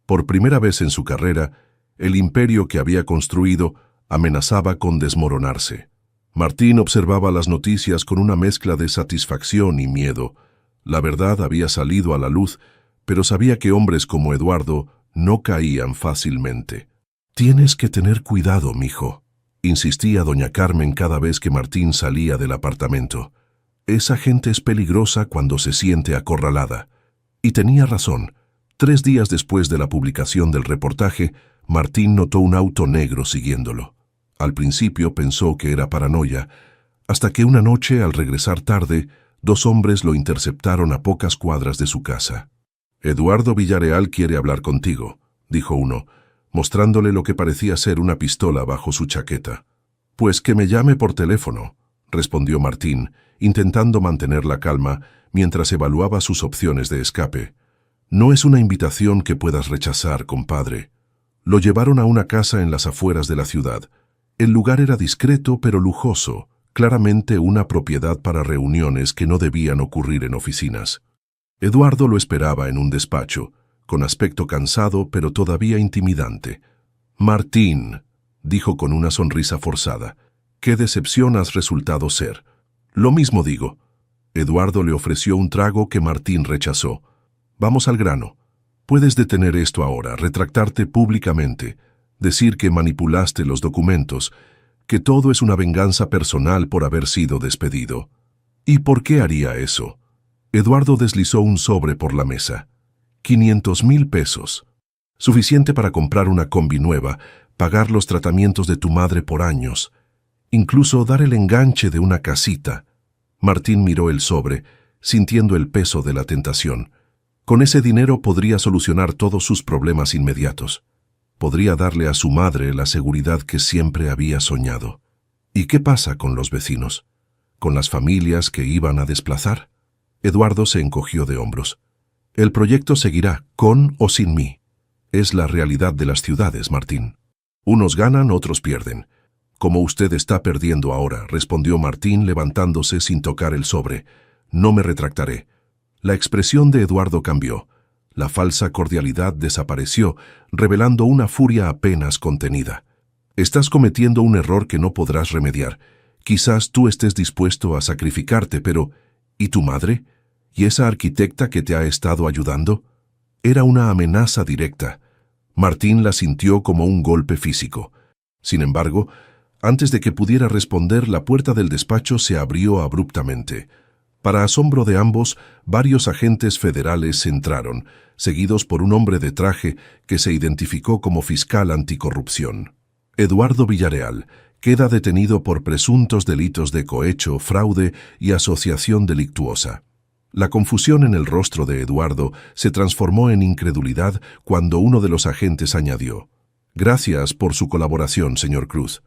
Por primera vez en su carrera, el imperio que había construido amenazaba con desmoronarse. Martín observaba las noticias con una mezcla de satisfacción y miedo. La verdad había salido a la luz, pero sabía que hombres como Eduardo no caían fácilmente. «Tienes que tener cuidado, mijo», insistía doña Carmen cada vez que Martín salía del apartamento. «Esa gente es peligrosa cuando se siente acorralada». Y tenía razón. 3 días después de la publicación del reportaje, Martín notó un auto negro siguiéndolo. Al principio pensó que era paranoia, hasta que una noche, al regresar tarde, 2 hombres lo interceptaron a pocas cuadras de su casa. «Eduardo Villarreal quiere hablar contigo», dijo uno, mostrándole lo que parecía ser una pistola bajo su chaqueta. «Pues que me llame por teléfono», respondió Martín, intentando mantener la calma mientras evaluaba sus opciones de escape. «No es una invitación que puedas rechazar, compadre». Lo llevaron a una casa en las afueras de la ciudad. El lugar era discreto pero lujoso, claramente una propiedad para reuniones que no debían ocurrir en oficinas. Eduardo lo esperaba en un despacho, con aspecto cansado pero todavía intimidante. «Martín», dijo con una sonrisa forzada, «qué decepción has resultado ser». «Lo mismo digo». Eduardo le ofreció un trago que Martín rechazó. «Vamos al grano. Puedes detener esto ahora, retractarte públicamente, decir que manipulaste los documentos, que todo es una venganza personal por haber sido despedido». «¿Y por qué haría eso?» Eduardo deslizó un sobre por la mesa. 500,000 pesos. Suficiente para comprar una combi nueva, pagar los tratamientos de tu madre por años, incluso dar el enganche de una casita. Martín miró el sobre, sintiendo el peso de la tentación. Con ese dinero podría solucionar todos sus problemas inmediatos. Podría darle a su madre la seguridad que siempre había soñado. ¿Y qué pasa con los vecinos? ¿Con las familias que iban a desplazar? Eduardo se encogió de hombros. El proyecto seguirá, con o sin mí. Es la realidad de las ciudades, Martín. Unos ganan, otros pierden. Como usted está perdiendo ahora, respondió Martín levantándose sin tocar el sobre. No me retractaré. La expresión de Eduardo cambió. La falsa cordialidad desapareció, revelando una furia apenas contenida. Estás cometiendo un error que no podrás remediar. Quizás tú estés dispuesto a sacrificarte, pero ¿y tu madre? ¿Y esa arquitecta que te ha estado ayudando? Era una amenaza directa. Martín la sintió como un golpe físico. Sin embargo, antes de que pudiera responder, la puerta del despacho se abrió abruptamente. Para asombro de ambos, varios agentes federales entraron, seguidos por un hombre de traje que se identificó como fiscal anticorrupción. Eduardo Villarreal queda detenido por presuntos delitos de cohecho, fraude y asociación delictuosa. La confusión en el rostro de Eduardo se transformó en incredulidad cuando uno de los agentes añadió: «Gracias por su colaboración, señor Cruz.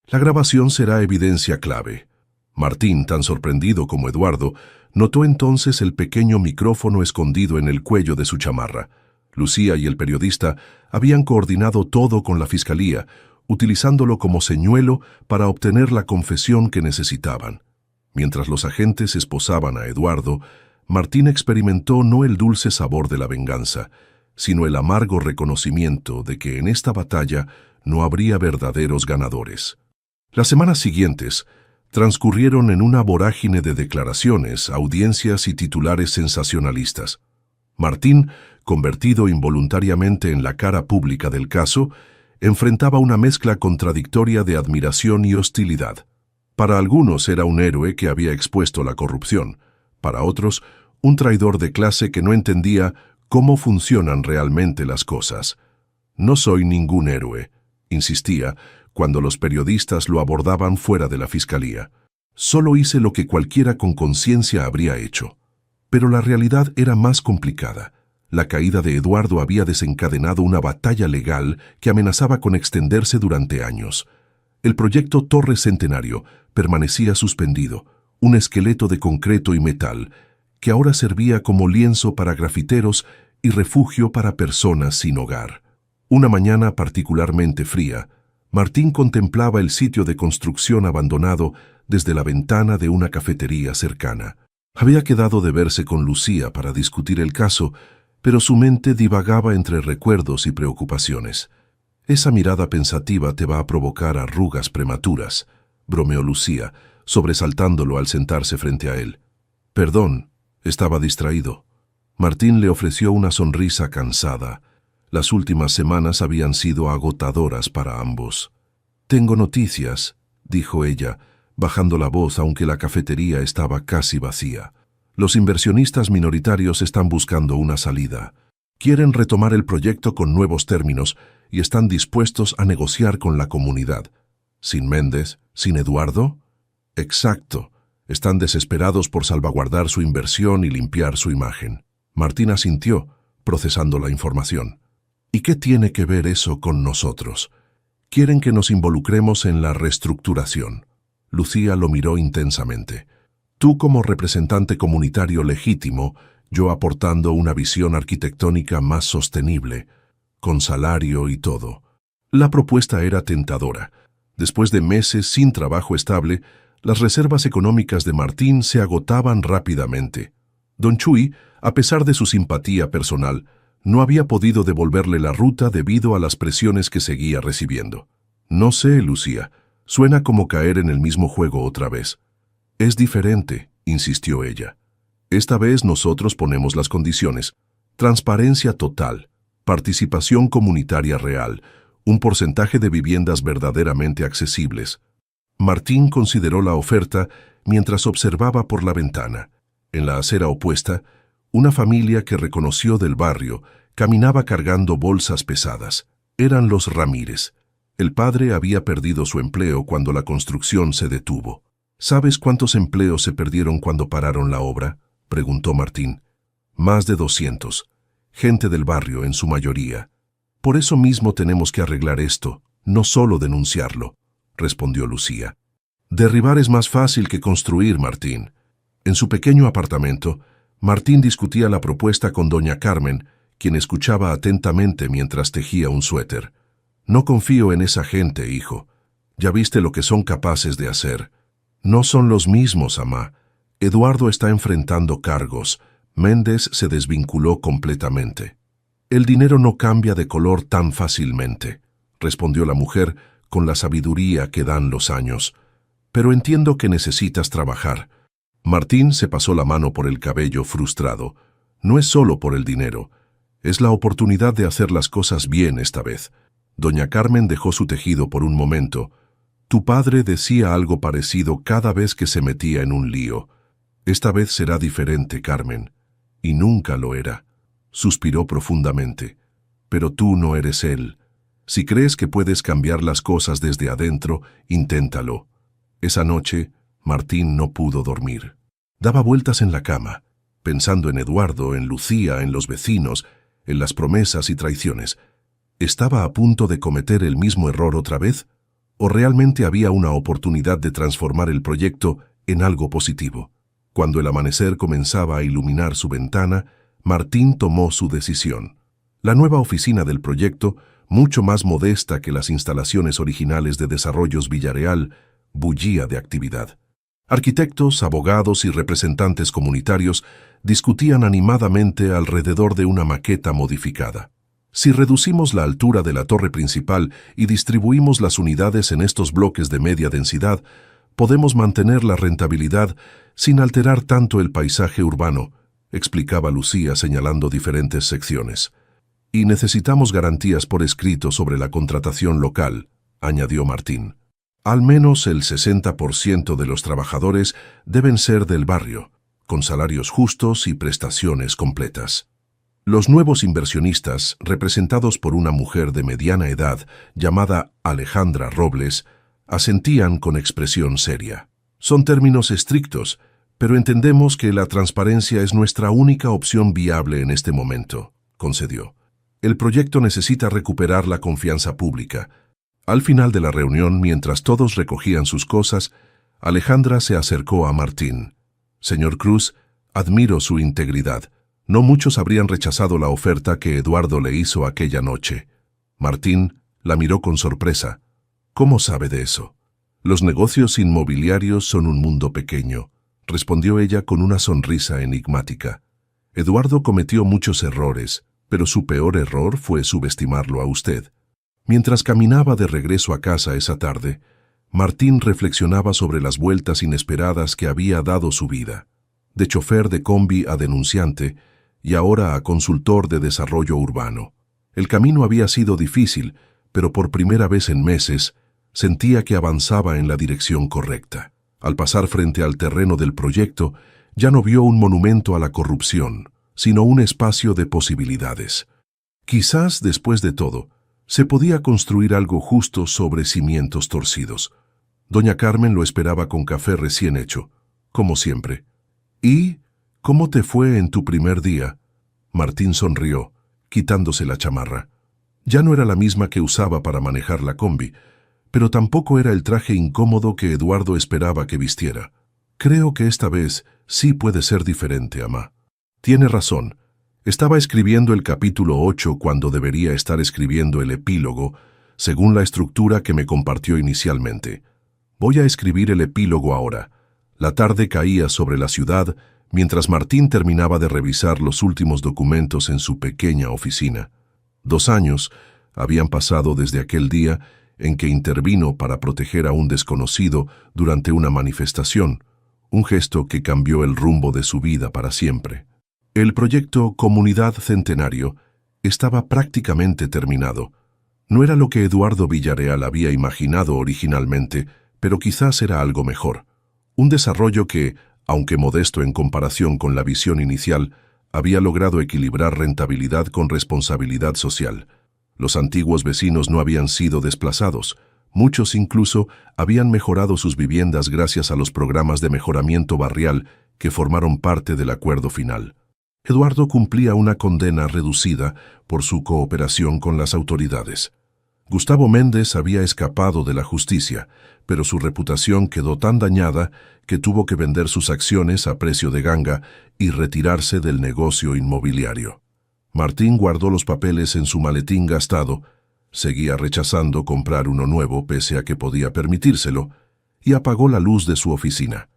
La grabación será evidencia clave». Martín, tan sorprendido como Eduardo, notó entonces el pequeño micrófono escondido en el cuello de su chamarra. Lucía y el periodista habían coordinado todo con la fiscalía, utilizándolo como señuelo para obtener la confesión que necesitaban. Mientras los agentes esposaban a Eduardo, Martín experimentó no el dulce sabor de la venganza, sino el amargo reconocimiento de que en esta batalla no habría verdaderos ganadores. Las semanas siguientes transcurrieron en una vorágine de declaraciones, audiencias y titulares sensacionalistas. Martín, convertido involuntariamente en la cara pública del caso, enfrentaba una mezcla contradictoria de admiración y hostilidad. Para algunos era un héroe que había expuesto la corrupción, para otros, un traidor de clase que no entendía cómo funcionan realmente las cosas. «No soy ningún héroe», insistía, cuando los periodistas lo abordaban fuera de la fiscalía. «Solo hice lo que cualquiera con conciencia habría hecho». Pero la realidad era más complicada. La caída de Eduardo había desencadenado una batalla legal que amenazaba con extenderse durante años. El proyecto Torre Centenario permanecía suspendido, un esqueleto de concreto y metal, que ahora servía como lienzo para grafiteros y refugio para personas sin hogar. Una mañana particularmente fría, Martín contemplaba el sitio de construcción abandonado desde la ventana de una cafetería cercana. Había quedado de verse con Lucía para discutir el caso, pero su mente divagaba entre recuerdos y preocupaciones. «Esa mirada pensativa te va a provocar arrugas prematuras», bromeó Lucía, sobresaltándolo al sentarse frente a él. «Perdón, estaba distraído». Martín le ofreció una sonrisa cansada. Las últimas semanas habían sido agotadoras para ambos. «Tengo noticias», dijo ella, bajando la voz aunque la cafetería estaba casi vacía. «Los inversionistas minoritarios están buscando una salida. Quieren retomar el proyecto con nuevos términos y están dispuestos a negociar con la comunidad». «¿Sin Méndez? ¿Sin Eduardo?» «Exacto. Están desesperados por salvaguardar su inversión y limpiar su imagen». Martín asintió, procesando la información. «¿Y qué tiene que ver eso con nosotros? Quieren que nos involucremos en la reestructuración». Lucía lo miró intensamente. «Tú como representante comunitario legítimo, yo aportando una visión arquitectónica más sostenible, con salario y todo». La propuesta era tentadora. Después de meses sin trabajo estable, las reservas económicas de Martín se agotaban rápidamente. Don Chuy, a pesar de su simpatía personal, no había podido devolverle la ruta debido a las presiones que seguía recibiendo. «No sé, Lucía, suena como caer en el mismo juego otra vez». «Es diferente», insistió ella. «Esta vez nosotros ponemos las condiciones. Transparencia total, participación comunitaria real, un porcentaje de viviendas verdaderamente accesibles». Martín consideró la oferta mientras observaba por la ventana. En la acera opuesta, una familia que reconoció del barrio caminaba cargando bolsas pesadas. Eran los Ramírez. El padre había perdido su empleo cuando la construcción se detuvo. «¿Sabes cuántos empleos se perdieron cuando pararon la obra?», preguntó Martín. «Más de 200. gente del barrio en su mayoría. Por eso mismo tenemos que arreglar esto, no solo denunciarlo, respondió Lucía. Derribar es más fácil que construir, Martín. En su pequeño apartamento, Martín discutía la propuesta con doña Carmen, quien escuchaba atentamente mientras tejía un suéter. No confío en esa gente, hijo. Ya viste lo que son capaces de hacer. No son los mismos, amá. Eduardo está enfrentando cargos. Méndez se desvinculó completamente. El dinero no cambia de color tan fácilmente, respondió la mujer con la sabiduría que dan los años. Pero entiendo que necesitas trabajar. Martín se pasó la mano por el cabello frustrado. No es solo por el dinero. Es la oportunidad de hacer las cosas bien esta vez. Doña Carmen dejó su tejido por un momento. Tu padre decía algo parecido cada vez que se metía en un lío. Esta vez será diferente, Carmen. Y nunca lo era. Suspiró profundamente. Pero tú no eres él. Si crees que puedes cambiar las cosas desde adentro, inténtalo. Esa noche, Martín no pudo dormir. Daba vueltas en la cama, pensando en Eduardo, en Lucía, en los vecinos, en las promesas y traiciones. ¿Estaba a punto de cometer el mismo error otra vez? ¿O realmente había una oportunidad de transformar el proyecto en algo positivo? Cuando el amanecer comenzaba a iluminar su ventana, Martín tomó su decisión. La nueva oficina del proyecto, mucho más modesta que las instalaciones originales de Desarrollos Villarreal, bullía de actividad. Arquitectos, abogados y representantes comunitarios discutían animadamente alrededor de una maqueta modificada. Si reducimos la altura de la torre principal y distribuimos las unidades en estos bloques de media densidad, podemos mantener la rentabilidad sin alterar tanto el paisaje urbano, explicaba Lucía señalando diferentes secciones. Y necesitamos garantías por escrito sobre la contratación local, añadió Martín. Al menos el 60% de los trabajadores deben ser del barrio, con salarios justos y prestaciones completas. Los nuevos inversionistas, representados por una mujer de mediana edad llamada Alejandra Robles, asentían con expresión seria. Son términos estrictos, pero entendemos que la transparencia es nuestra única opción viable en este momento, concedió. El proyecto necesita recuperar la confianza pública. Al final de la reunión, mientras todos recogían sus cosas, Alejandra se acercó a Martín. Señor Cruz, admiro su integridad. No muchos habrían rechazado la oferta que Eduardo le hizo aquella noche. Martín la miró con sorpresa. ¿Cómo sabe de eso? Los negocios inmobiliarios son un mundo pequeño, respondió ella con una sonrisa enigmática. Eduardo cometió muchos errores, pero su peor error fue subestimarlo a usted. Mientras caminaba de regreso a casa esa tarde, Martín reflexionaba sobre las vueltas inesperadas que había dado su vida. De chofer de combi a denunciante y ahora a consultor de desarrollo urbano. El camino había sido difícil, pero por primera vez en meses sentía que avanzaba en la dirección correcta. Al pasar frente al terreno del proyecto, ya no vio un monumento a la corrupción, sino un espacio de posibilidades. Quizás, después de todo, se podía construir algo justo sobre cimientos torcidos. Doña Carmen lo esperaba con café recién hecho, como siempre. ¿Y cómo te fue en tu primer día? Martín sonrió, quitándose la chamarra. Ya no era la misma que usaba para manejar la combi, pero tampoco era el traje incómodo que Eduardo esperaba que vistiera. Creo que esta vez sí puede ser diferente, amá. Tiene razón. Estaba escribiendo el capítulo 8 cuando debería estar escribiendo el epílogo, según la estructura que me compartió inicialmente. Voy a escribir el epílogo ahora. La tarde caía sobre la ciudad mientras Martín terminaba de revisar los últimos documentos en su pequeña oficina. 2 años habían pasado desde aquel día en que intervino para proteger a un desconocido durante una manifestación, un gesto que cambió el rumbo de su vida para siempre. El proyecto Comunidad Centenario estaba prácticamente terminado. No era lo que Eduardo Villarreal había imaginado originalmente, pero quizás era algo mejor. Un desarrollo que, aunque modesto en comparación con la visión inicial, había logrado equilibrar rentabilidad con responsabilidad social. Los antiguos vecinos no habían sido desplazados. Muchos incluso habían mejorado sus viviendas gracias a los programas de mejoramiento barrial que formaron parte del acuerdo final. Eduardo cumplía una condena reducida por su cooperación con las autoridades. Gustavo Méndez había escapado de la justicia, pero su reputación quedó tan dañada que tuvo que vender sus acciones a precio de ganga y retirarse del negocio inmobiliario. Martín guardó los papeles en su maletín gastado, seguía rechazando comprar uno nuevo pese a que podía permitírselo, y apagó la luz de su oficina.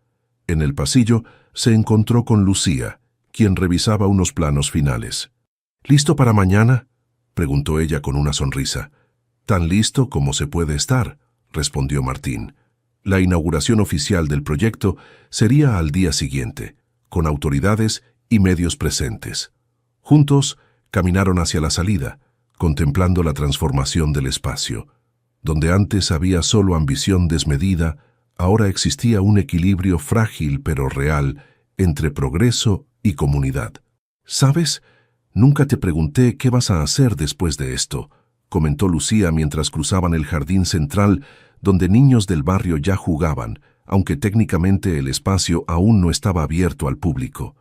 En el pasillo se encontró con Lucía, quien revisaba unos planos finales. ¿Listo para mañana?, preguntó ella con una sonrisa. «Tan listo como se puede estar», respondió Martín. La inauguración oficial del proyecto sería al día siguiente, con autoridades y medios presentes. Juntos caminaron hacia la salida, contemplando la transformación del espacio. Donde antes había solo ambición desmedida, ahora existía un equilibrio frágil pero real entre progreso y comunidad. «¿Sabes? Nunca te pregunté qué vas a hacer después de esto», comentó Lucía mientras cruzaban el jardín central donde niños del barrio ya jugaban, aunque técnicamente el espacio aún no estaba abierto al público.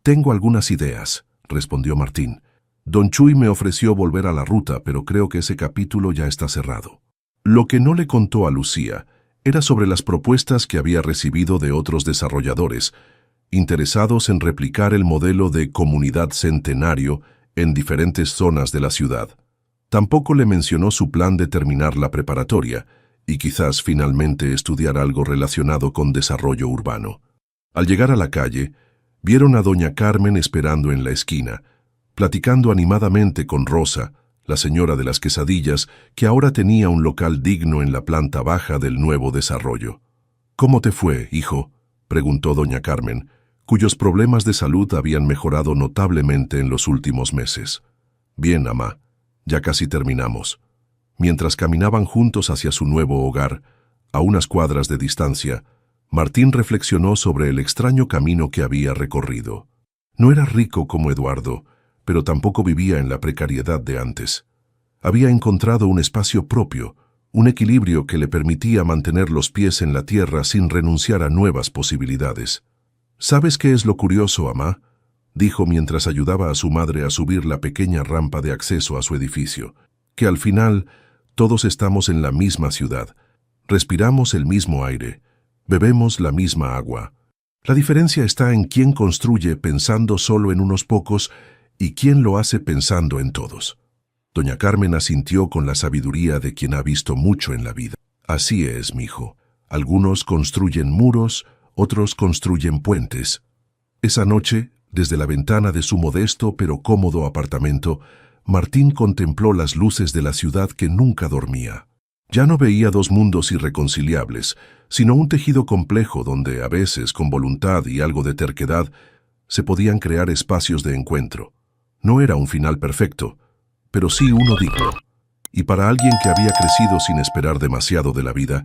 «Tengo algunas ideas», respondió Martín. «Don Chuy me ofreció volver a la ruta, pero creo que ese capítulo ya está cerrado». Lo que no le contó a Lucía era sobre las propuestas que había recibido de otros desarrolladores, interesados en replicar el modelo de comunidad centenario en diferentes zonas de la ciudad. Tampoco le mencionó su plan de terminar la preparatoria y quizás finalmente estudiar algo relacionado con desarrollo urbano. Al llegar a la calle, vieron a doña Carmen esperando en la esquina, platicando animadamente con Rosa, la señora de las quesadillas, que ahora tenía un local digno en la planta baja del nuevo desarrollo. «¿Cómo te fue, hijo?», preguntó doña Carmen, cuyos problemas de salud habían mejorado notablemente en los últimos meses. «Bien, amá. Ya casi terminamos». Mientras caminaban juntos hacia su nuevo hogar, a unas cuadras de distancia, Martín reflexionó sobre el extraño camino que había recorrido. No era rico como Eduardo, pero tampoco vivía en la precariedad de antes. Había encontrado un espacio propio, un equilibrio que le permitía mantener los pies en la tierra sin renunciar a nuevas posibilidades. «¿Sabes qué es lo curioso, amá?», dijo mientras ayudaba a su madre a subir la pequeña rampa de acceso a su edificio, «que al final todos estamos en la misma ciudad, respiramos el mismo aire, bebemos la misma agua. La diferencia está en quién construye pensando solo en unos pocos y quién lo hace pensando en todos». Doña Carmen asintió con la sabiduría de quien ha visto mucho en la vida. «Así es, mijo. Algunos construyen muros, otros construyen puentes». Esa noche, desde la ventana de su modesto pero cómodo apartamento, Martín contempló las luces de la ciudad que nunca dormía. Ya no veía dos mundos irreconciliables, sino un tejido complejo donde, a veces, con voluntad y algo de terquedad, se podían crear espacios de encuentro. No era un final perfecto, pero sí uno digno. Y para alguien que había crecido sin esperar demasiado de la vida,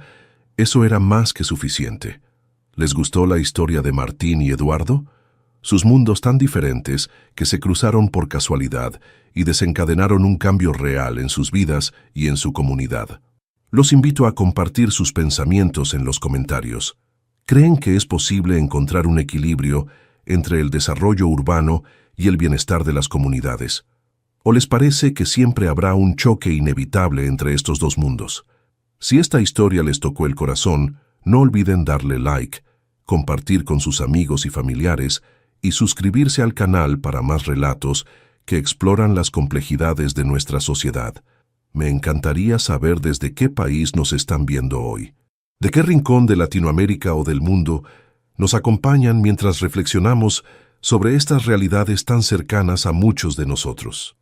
eso era más que suficiente. ¿Les gustó la historia de Martín y Eduardo? Sus mundos tan diferentes que se cruzaron por casualidad y desencadenaron un cambio real en sus vidas y en su comunidad. Los invito a compartir sus pensamientos en los comentarios. ¿Creen que es posible encontrar un equilibrio entre el desarrollo urbano y el bienestar de las comunidades? ¿O les parece que siempre habrá un choque inevitable entre estos dos mundos? Si esta historia les tocó el corazón, no olviden darle like, compartir con sus amigos y familiares y suscribirse al canal para más relatos que exploran las complejidades de nuestra sociedad. Me encantaría saber desde qué país nos están viendo hoy. ¿De qué rincón de Latinoamérica o del mundo nos acompañan mientras reflexionamos sobre estas realidades tan cercanas a muchos de nosotros?